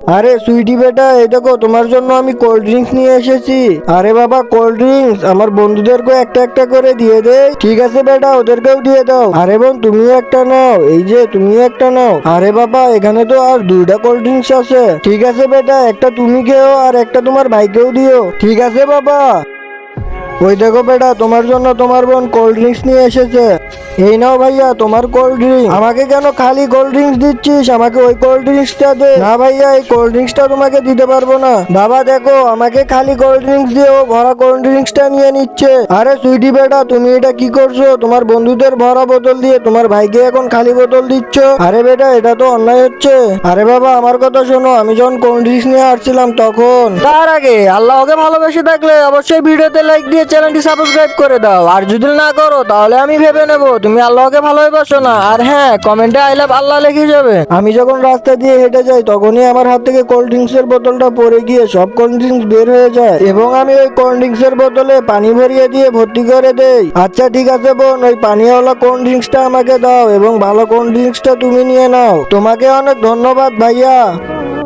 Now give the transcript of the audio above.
আরে সুইটি বেটা, এই দেখো তোমার জন্য আমি কোল্ড ড্রিঙ্কস নিয়ে এসেছি। আরে বাবা, কোল্ড ড্রিঙ্কস আমার বন্ধুদেরকে একটা একটা করে দিয়ে দে। ঠিক আছে বেটা, ওদেরকেও দিয়ে দাও। আরে বোন, তুমিও একটা নাও, এই যে তুমিও একটা নাও। আরে বাবা, এখানে তো আর দুইটা কোল্ড ড্রিঙ্কস আছে। ঠিক আছে বেটা, একটা তুমি খেও আর একটা তোমার ভাইকেও দিও। ঠিক আছে বাবা। ওই দেখো বেটা, তোমার জন্য তোমার বোন কোল্ড ড্রিঙ্কস নিয়ে এসেছে। এই নাও ভাইয়া তোমার কোল্ড ড্রিঙ্ক। আমাকে কেন খালি কোল্ড ড্রিঙ্কস দিচ্ছিস? আমাকে ওই কোল্ড ড্রিঙ্কসটা দে। না ভাইয়া, এই কোল্ড ড্রিঙ্কসটা তোমাকে দিতে পারবো না। বাবা দেখো, আমাকে খালি কোল্ড ড্রিঙ্কস দিয়ে ও ভরা কোল্ড ড্রিঙ্কসটা নিয়ে নিচ্ছে। আরে সুইটি বেটা, তুমি এটা কি করছো? তোমার বন্ধুদের ভরা বোতল দিয়ে তোমার ভাইকে এখন খালি বোতল দিচ্ছ। আরে বেটা, এটা তো অন্যায় হচ্ছে। আরে বাবা, আমার কথা শোনো, আমি যখন কোল্ড ড্রিঙ্কস নিয়ে আসছিলাম তখন। তার আগে আল্লাহকে ভালোবেসে থাকলে অবশ্যই ভিডিওতে লাইক দিয়ে চ্যানেলটি সাবস্ক্রাইব করে দাও। আর যদি না করো তাহলে আমি ভেবে নেব তুমি আল্লাহকে ভালোবাসো না। আর হ্যাঁ, কমেন্টে আই লাভ আল্লাহ লিখে যাবে। আমি যখন রাস্তা দিয়ে হেঁটে যাই তখনই আমার হাত থেকে কোল্ড ড্রিঙ্কস এর বোতলটা পড়ে গিয়ে সব কোল্ড ড্রিঙ্কস বের হয়ে যায় এবং আমি ওই কোল্ড ড্রিঙ্কস এর বোতলে পানি ভরিয়ে দিয়ে ভর্তি করে দেই। আচ্ছা ঠিক আছে বোন, ওই পানিওয়ালা কোল্ড ড্রিঙ্কসটা আমাকে দাও এবং ভালো কোল্ড ড্রিঙ্কসটা তুমি নিয়ে নাও। তোমাকে অনেক ধন্যবাদ ভাইয়া।